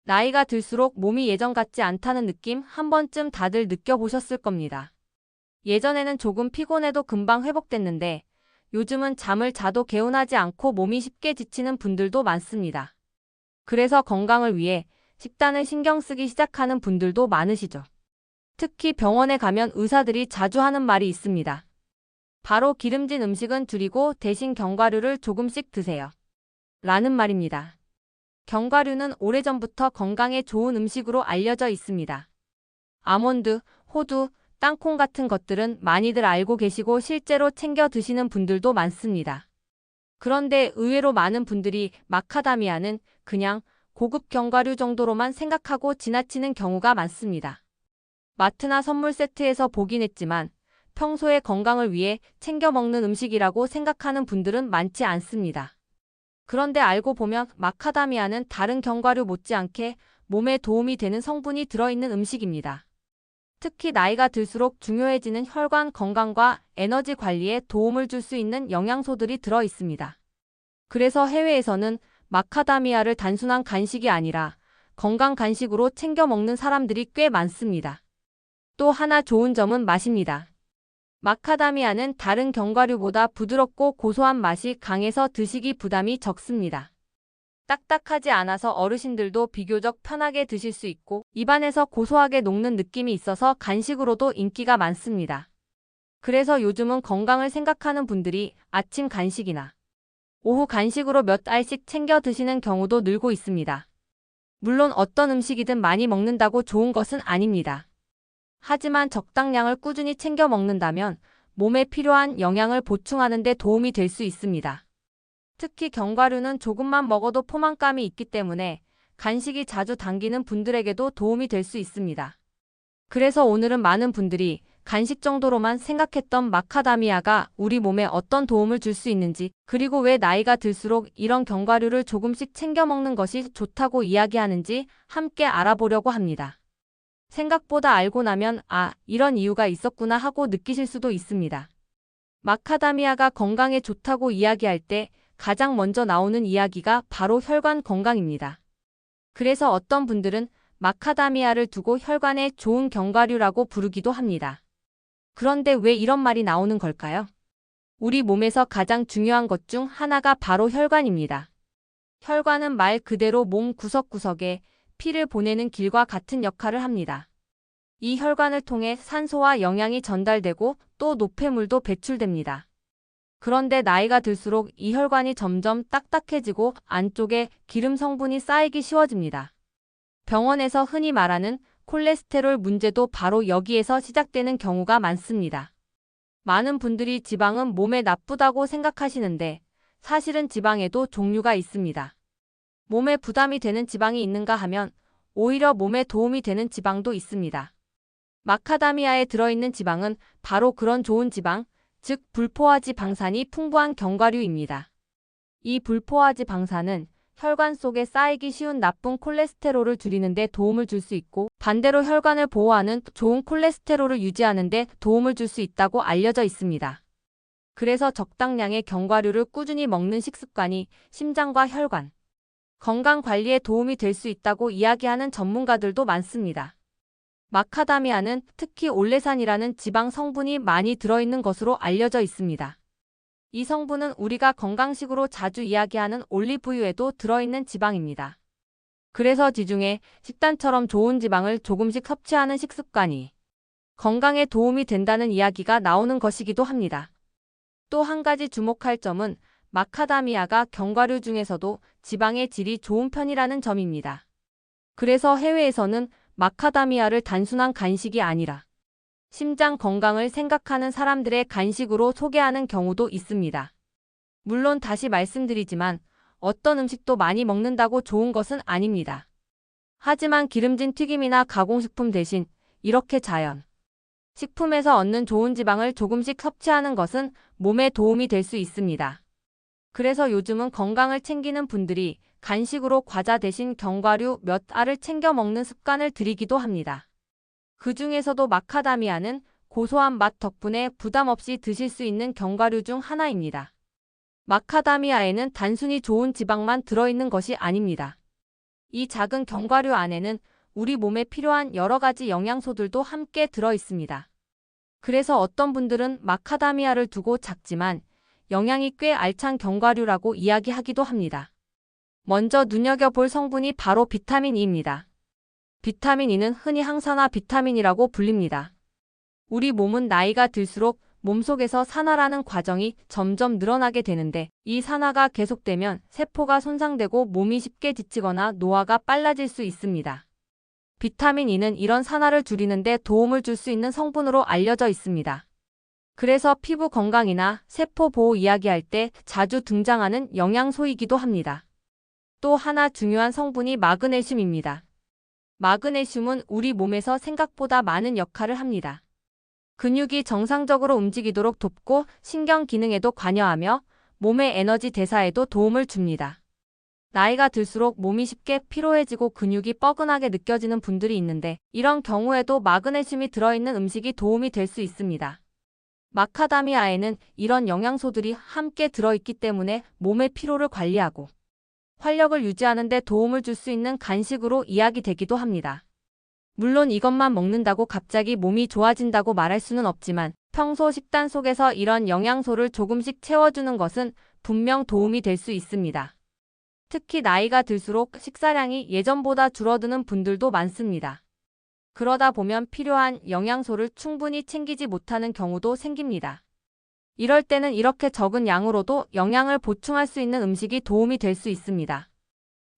나이가 들수록 몸이 예전 같지 않다는 느낌 한 번쯤 다들 느껴보셨을 겁니다. 예전에는 조금 피곤해도 금방 회복됐는데 요즘은 잠을 자도 개운하지 않고 몸이 쉽게 지치는 분들도 많습니다. 그래서 건강을 위해 식단을 신경 쓰기 시작하는 분들도 많으시죠. 특히 병원에 가면 의사들이 자주 하는 말이 있습니다. 바로 기름진 음식은 줄이고 대신 견과류를 조금씩 드세요. 라는 말입니다. 견과류는 오래전부터 건강에 좋은 음식으로 알려져 있습니다. 아몬드, 호두, 땅콩 같은 것들은 많이들 알고 계시고 실제로 챙겨 드시는 분들도 많습니다. 그런데 의외로 많은 분들이 마카다미아는 그냥 고급 견과류 정도로만 생각하고 지나치는 경우가 많습니다. 마트나 선물 세트에서 보긴 했지만 평소에 건강을 위해 챙겨 먹는 음식이라고 생각하는 분들은 많지 않습니다. 그런데 알고 보면 마카다미아는 다른 견과류 못지않게 몸에 도움이 되는 성분이 들어있는 음식입니다. 특히 나이가 들수록 중요해지는 혈관 건강과 에너지 관리에 도움을 줄 수 있는 영양소들이 들어 있습니다. 그래서 해외에서는 마카다미아를 단순한 간식이 아니라 건강 간식으로 챙겨 먹는 사람들이 꽤 많습니다. 또 하나 좋은 점은 맛입니다. 마카다미아는 다른 견과류보다 부드럽고 고소한 맛이 강해서 드시기 부담이 적습니다. 딱딱하지 않아서 어르신들도 비교적 편하게 드실 수 있고 입안에서 고소하게 녹는 느낌이 있어서 간식으로도 인기가 많습니다. 그래서 요즘은 건강을 생각하는 분들이 아침 간식이나 오후 간식으로 몇 알씩 챙겨 드시는 경우도 늘고 있습니다. 물론 어떤 음식이든 많이 먹는다고 좋은 것은 아닙니다. 하지만 적당량을 꾸준히 챙겨 먹는다면 몸에 필요한 영양을 보충하는 데 도움이 될 수 있습니다. 특히 견과류는 조금만 먹어도 포만감이 있기 때문에 간식이 자주 당기는 분들에게도 도움이 될 수 있습니다. 그래서 오늘은 많은 분들이 간식 정도로만 생각했던 마카다미아가 우리 몸에 어떤 도움을 줄 수 있는지, 그리고 왜 나이가 들수록 이런 견과류를 조금씩 챙겨 먹는 것이 좋다고 이야기하는지 함께 알아보려고 합니다. 생각보다 알고 나면 이런 이유가 있었구나 하고 느끼실 수도 있습니다. 마카다미아가 건강에 좋다고 이야기할 때 가장 먼저 나오는 이야기가 바로 혈관 건강입니다. 그래서 어떤 분들은 마카다미아를 두고 혈관에 좋은 견과류라고 부르기도 합니다. 그런데 왜 이런 말이 나오는 걸까요? 우리 몸에서 가장 중요한 것 중 하나가 바로 혈관입니다. 혈관은 말 그대로 몸 구석구석에 피를 보내는 길과 같은 역할을 합니다. 이 혈관을 통해 산소와 영양이 전달되고 또 노폐물도 배출됩니다. 그런데 나이가 들수록 이 혈관이 점점 딱딱해지고 안쪽에 기름 성분이 쌓이기 쉬워집니다. 병원에서 흔히 말하는 콜레스테롤 문제도 바로 여기에서 시작되는 경우가 많습니다. 많은 분들이 지방은 몸에 나쁘다고 생각하시는데 사실은 지방에도 종류가 있습니다. 몸에 부담이 되는 지방이 있는가 하면 오히려 몸에 도움이 되는 지방도 있습니다. 마카다미아에 들어있는 지방은 바로 그런 좋은 지방, 즉 불포화지 방산이 풍부한 견과류입니다. 이 불포화지 방산은 혈관 속에 쌓이기 쉬운 나쁜 콜레스테롤을 줄이는 데 도움을 줄 수 있고 반대로 혈관을 보호하는 좋은 콜레스테롤을 유지하는 데 도움을 줄 수 있다고 알려져 있습니다. 그래서 적당량의 견과류를 꾸준히 먹는 식습관이 심장과 혈관, 건강 관리에 도움이 될 수 있다고 이야기하는 전문가들도 많습니다. 마카다미아는 특히 올레산이라는 지방 성분이 많이 들어있는 것으로 알려져 있습니다. 이 성분은 우리가 건강식으로 자주 이야기하는 올리브유에도 들어있는 지방입니다. 그래서 지중해 식단처럼 좋은 지방을 조금씩 섭취하는 식습관이 건강에 도움이 된다는 이야기가 나오는 것이기도 합니다. 또 한 가지 주목할 점은 마카다미아가 견과류 중에서도 지방의 질이 좋은 편이라는 점입니다. 그래서 해외에서는 마카다미아를 단순한 간식이 아니라 심장 건강을 생각하는 사람들의 간식으로 소개하는 경우도 있습니다. 물론 다시 말씀드리지만 어떤 음식도 많이 먹는다고 좋은 것은 아닙니다. 하지만 기름진 튀김이나 가공식품 대신 이렇게 자연 식품에서 얻는 좋은 지방을 조금씩 섭취하는 것은 몸에 도움이 될 수 있습니다. 그래서 요즘은 건강을 챙기는 분들이 간식으로 과자 대신 견과류 몇 알을 챙겨 먹는 습관을 들이기도 합니다. 그 중에서도 마카다미아는 고소한 맛 덕분에 부담 없이 드실 수 있는 견과류 중 하나입니다. 마카다미아에는 단순히 좋은 지방만 들어있는 것이 아닙니다. 이 작은 견과류 안에는 우리 몸에 필요한 여러 가지 영양소들도 함께 들어 있습니다. 그래서 어떤 분들은 마카다미아를 두고 작지만 영양이 꽤 알찬 견과류라고 이야기하기도 합니다. 먼저 눈여겨볼 성분이 바로 비타민 E입니다. 비타민 E는 흔히 항산화 비타민이라고 불립니다. 우리 몸은 나이가 들수록 몸속에서 산화라는 과정이 점점 늘어나게 되는데 이 산화가 계속되면 세포가 손상되고 몸이 쉽게 지치거나 노화가 빨라질 수 있습니다. 비타민 E는 이런 산화를 줄이는 데 도움을 줄 수 있는 성분으로 알려져 있습니다. 그래서 피부 건강이나 세포 보호 이야기할 때 자주 등장하는 영양소이기도 합니다. 또 하나 중요한 성분이 마그네슘입니다. 마그네슘은 우리 몸에서 생각보다 많은 역할을 합니다. 근육이 정상적으로 움직이도록 돕고 신경 기능에도 관여하며 몸의 에너지 대사에도 도움을 줍니다. 나이가 들수록 몸이 쉽게 피로해지고 근육이 뻐근하게 느껴지는 분들이 있는데 이런 경우에도 마그네슘이 들어있는 음식이 도움이 될 수 있습니다. 마카다미아에는 이런 영양소들이 함께 들어있기 때문에 몸의 피로를 관리하고 활력을 유지하는 데 도움을 줄 수 있는 간식으로 이야기되기도 합니다. 물론 이것만 먹는다고 갑자기 몸이 좋아진다고 말할 수는 없지만 평소 식단 속에서 이런 영양소를 조금씩 채워주는 것은 분명 도움이 될 수 있습니다. 특히 나이가 들수록 식사량이 예전보다 줄어드는 분들도 많습니다. 그러다 보면 필요한 영양소를 충분히 챙기지 못하는 경우도 생깁니다. 이럴 때는 이렇게 적은 양으로도 영양을 보충할 수 있는 음식이 도움이 될 수 있습니다.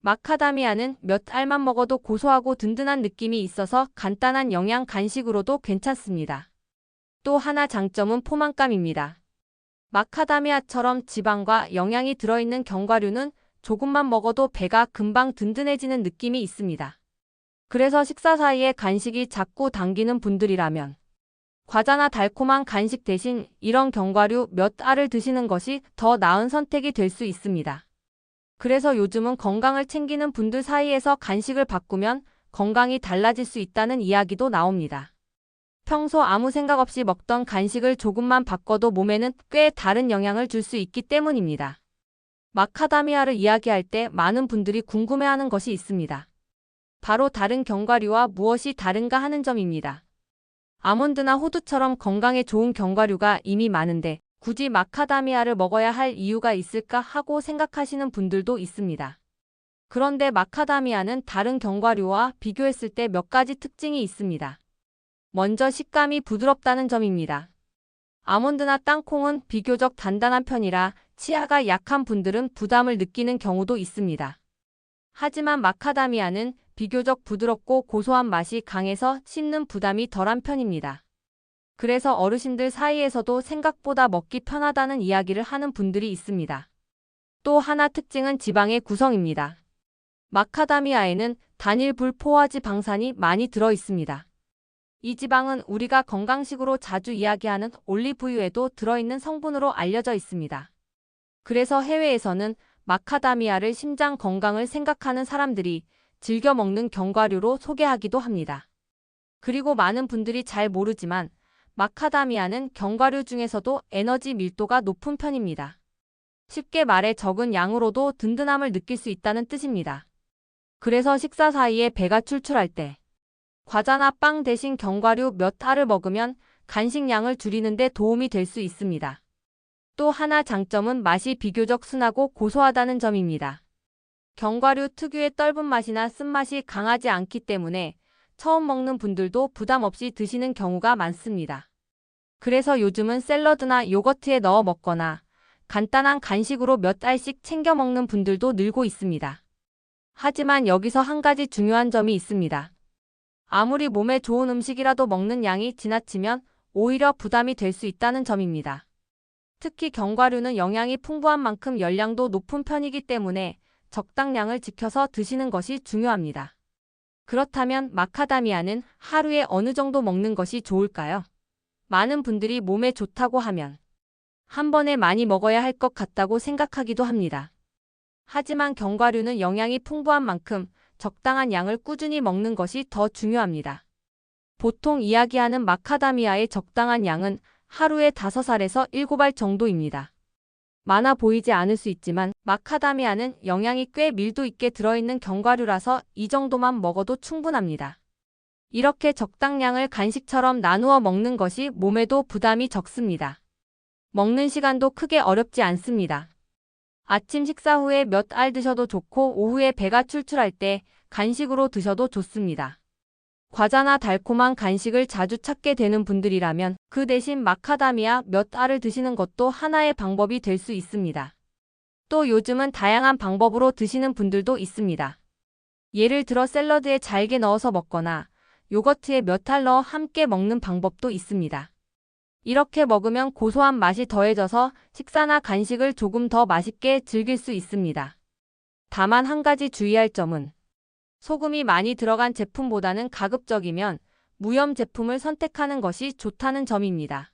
마카다미아는 몇 알만 먹어도 고소하고 든든한 느낌이 있어서 간단한 영양 간식으로도 괜찮습니다. 또 하나 장점은 포만감입니다. 마카다미아처럼 지방과 영양이 들어있는 견과류는 조금만 먹어도 배가 금방 든든해지는 느낌이 있습니다. 그래서 식사 사이에 간식이 자꾸 당기는 분들이라면 과자나 달콤한 간식 대신 이런 견과류 몇 알을 드시는 것이 더 나은 선택이 될 수 있습니다. 그래서 요즘은 건강을 챙기는 분들 사이에서 간식을 바꾸면 건강이 달라질 수 있다는 이야기도 나옵니다. 평소 아무 생각 없이 먹던 간식을 조금만 바꿔도 몸에는 꽤 다른 영향을 줄 수 있기 때문입니다. 마카다미아를 이야기할 때 많은 분들이 궁금해하는 것이 있습니다. 바로 다른 견과류와 무엇이 다른가 하는 점입니다. 아몬드나 호두처럼 건강에 좋은 견과류가 이미 많은데 굳이 마카다미아를 먹어야 할 이유가 있을까 하고 생각하시는 분들도 있습니다. 그런데 마카다미아는 다른 견과류와 비교했을 때 몇 가지 특징이 있습니다. 먼저 식감이 부드럽다는 점입니다. 아몬드나 땅콩은 비교적 단단한 편이라 치아가 약한 분들은 부담을 느끼는 경우도 있습니다. 하지만 마카다미아는 비교적 부드럽고 고소한 맛이 강해서 씹는 부담이 덜한 편입니다. 그래서 어르신들 사이에서도 생각보다 먹기 편하다는 이야기를 하는 분들이 있습니다. 또 하나 특징은 지방의 구성입니다. 마카다미아에는 단일 불포화지 방산이 많이 들어 있습니다. 이 지방은 우리가 건강식으로 자주 이야기하는 올리브유에도 들어있는 성분으로 알려져 있습니다. 그래서 해외에서는 마카다미아를 심장 건강을 생각하는 사람들이 즐겨 먹는 견과류로 소개하기도 합니다. 그리고 많은 분들이 잘 모르지만 마카다미아는 견과류 중에서도 에너지 밀도가 높은 편입니다. 쉽게 말해 적은 양으로도 든든함을 느낄 수 있다는 뜻입니다. 그래서 식사 사이에 배가 출출할 때 과자나 빵 대신 견과류 몇 알을 먹으면 간식량을 줄이는 데 도움이 될 수 있습니다. 또 하나 장점은 맛이 비교적 순하고 고소하다는 점입니다. 견과류 특유의 떫은 맛이나 쓴맛이 강하지 않기 때문에 처음 먹는 분들도 부담 없이 드시는 경우가 많습니다. 그래서 요즘은 샐러드나 요거트에 넣어 먹거나 간단한 간식으로 몇 알씩 챙겨 먹는 분들도 늘고 있습니다. 하지만 여기서 한 가지 중요한 점이 있습니다. 아무리 몸에 좋은 음식이라도 먹는 양이 지나치면 오히려 부담이 될 수 있다는 점입니다. 특히 견과류는 영양이 풍부한 만큼 열량도 높은 편이기 때문에 적당량을 지켜서 드시는 것이 중요합니다. 그렇다면 마카다미아는 하루에 어느 정도 먹는 것이 좋을까요? 많은 분들이 몸에 좋다고 하면 한 번에 많이 먹어야 할 것 같다고 생각하기도 합니다. 하지만 견과류는 영양이 풍부한 만큼 적당한 양을 꾸준히 먹는 것이 더 중요합니다. 보통 이야기하는 마카다미아의 적당한 양은 하루에 5알에서 7알 정도입니다. 많아 보이지 않을 수 있지만 마카다미아는 영양이 꽤 밀도 있게 들어있는 견과류라서 이 정도만 먹어도 충분합니다. 이렇게 적당량을 간식처럼 나누어 먹는 것이 몸에도 부담이 적습니다. 먹는 시간도 크게 어렵지 않습니다. 아침 식사 후에 몇 알 드셔도 좋고 오후에 배가 출출할 때 간식으로 드셔도 좋습니다. 과자나 달콤한 간식을 자주 찾게 되는 분들이라면 그 대신 마카다미아 몇 알을 드시는 것도 하나의 방법이 될 수 있습니다. 또 요즘은 다양한 방법으로 드시는 분들도 있습니다. 예를 들어 샐러드에 잘게 넣어서 먹거나 요거트에 몇 알 넣어 함께 먹는 방법도 있습니다. 이렇게 먹으면 고소한 맛이 더해져서 식사나 간식을 조금 더 맛있게 즐길 수 있습니다. 다만 한 가지 주의할 점은 소금이 많이 들어간 제품보다는 가급적이면 무염 제품을 선택하는 것이 좋다는 점입니다.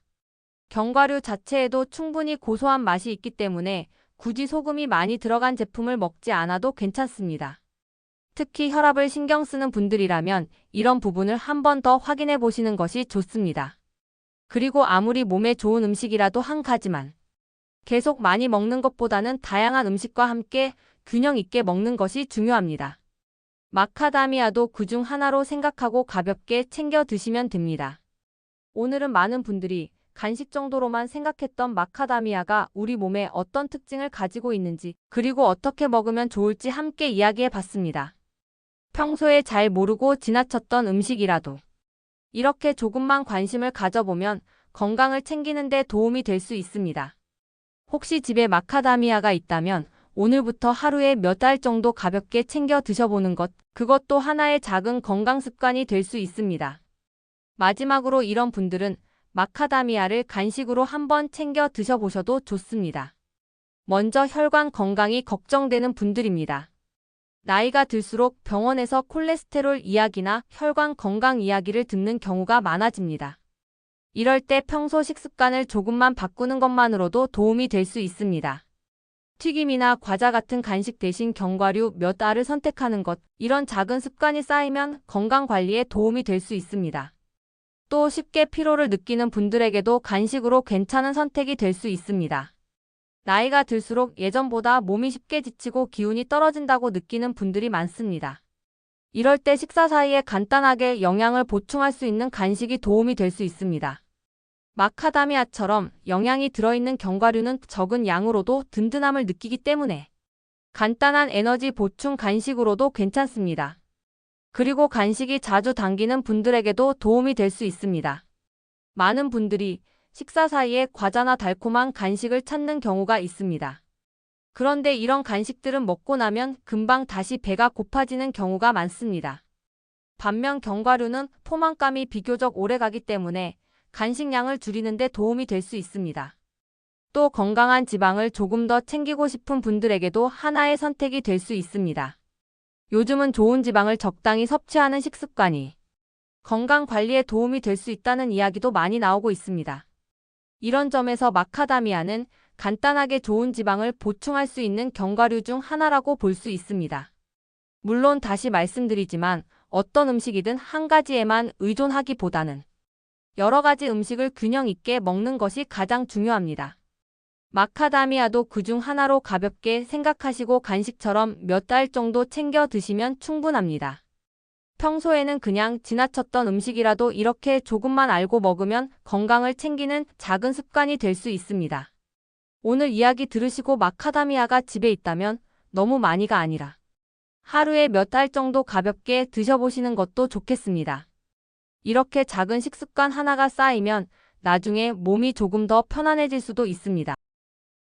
견과류 자체에도 충분히 고소한 맛이 있기 때문에 굳이 소금이 많이 들어간 제품을 먹지 않아도 괜찮습니다. 특히 혈압을 신경 쓰는 분들이라면 이런 부분을 한 번 더 확인해 보시는 것이 좋습니다. 그리고 아무리 몸에 좋은 음식이라도 한 가지만 계속 많이 먹는 것보다는 다양한 음식과 함께 균형 있게 먹는 것이 중요합니다. 마카다미아도 그중 하나로 생각하고 가볍게 챙겨 드시면 됩니다. 오늘은 많은 분들이 간식 정도로만 생각했던 마카다미아가 우리 몸에 어떤 특징을 가지고 있는지 그리고 어떻게 먹으면 좋을지 함께 이야기해 봤습니다. 평소에 잘 모르고 지나쳤던 음식이라도 이렇게 조금만 관심을 가져보면 건강을 챙기는 데 도움이 될 수 있습니다. 혹시 집에 마카다미아가 있다면 오늘부터 하루에 몇 알 정도 가볍게 챙겨 드셔보는 것, 그것도 하나의 작은 건강 습관이 될 수 있습니다. 마지막으로 이런 분들은 마카다미아를 간식으로 한번 챙겨 드셔보셔도 좋습니다. 먼저 혈관 건강이 걱정되는 분들입니다. 나이가 들수록 병원에서 콜레스테롤 이야기나 혈관 건강 이야기를 듣는 경우가 많아집니다. 이럴 때 평소 식습관을 조금만 바꾸는 것만으로도 도움이 될 수 있습니다. 튀김이나 과자 같은 간식 대신 견과류 몇 알을 선택하는 것, 이런 작은 습관이 쌓이면 건강 관리에 도움이 될 수 있습니다. 또 쉽게 피로를 느끼는 분들에게도 간식으로 괜찮은 선택이 될 수 있습니다. 나이가 들수록 예전보다 몸이 쉽게 지치고 기운이 떨어진다고 느끼는 분들이 많습니다. 이럴 때 식사 사이에 간단하게 영양을 보충할 수 있는 간식이 도움이 될 수 있습니다. 마카다미아처럼 영양이 들어있는 견과류는 적은 양으로도 든든함을 느끼기 때문에 간단한 에너지 보충 간식으로도 괜찮습니다. 그리고 간식이 자주 당기는 분들에게도 도움이 될 수 있습니다. 많은 분들이 식사 사이에 과자나 달콤한 간식을 찾는 경우가 있습니다. 그런데 이런 간식들은 먹고 나면 금방 다시 배가 고파지는 경우가 많습니다. 반면 견과류는 포만감이 비교적 오래 가기 때문에 간식량을 줄이는 데 도움이 될 수 있습니다. 또 건강한 지방을 조금 더 챙기고 싶은 분들에게도 하나의 선택이 될 수 있습니다. 요즘은 좋은 지방을 적당히 섭취하는 식습관이 건강 관리에 도움이 될 수 있다는 이야기도 많이 나오고 있습니다. 이런 점에서 마카다미아는 간단하게 좋은 지방을 보충할 수 있는 견과류 중 하나라고 볼 수 있습니다. 물론 다시 말씀드리지만 어떤 음식이든 한 가지에만 의존하기보다는 여러 가지 음식을 균형 있게 먹는 것이 가장 중요합니다. 마카다미아도 그중 하나로 가볍게 생각하시고 간식처럼 몇 알 정도 챙겨 드시면 충분합니다. 평소에는 그냥 지나쳤던 음식이라도 이렇게 조금만 알고 먹으면 건강을 챙기는 작은 습관이 될 수 있습니다. 오늘 이야기 들으시고 마카다미아가 집에 있다면 너무 많이가 아니라 하루에 몇 알 정도 가볍게 드셔보시는 것도 좋겠습니다. 이렇게 작은 식습관 하나가 쌓이면 나중에 몸이 조금 더 편안해질 수도 있습니다.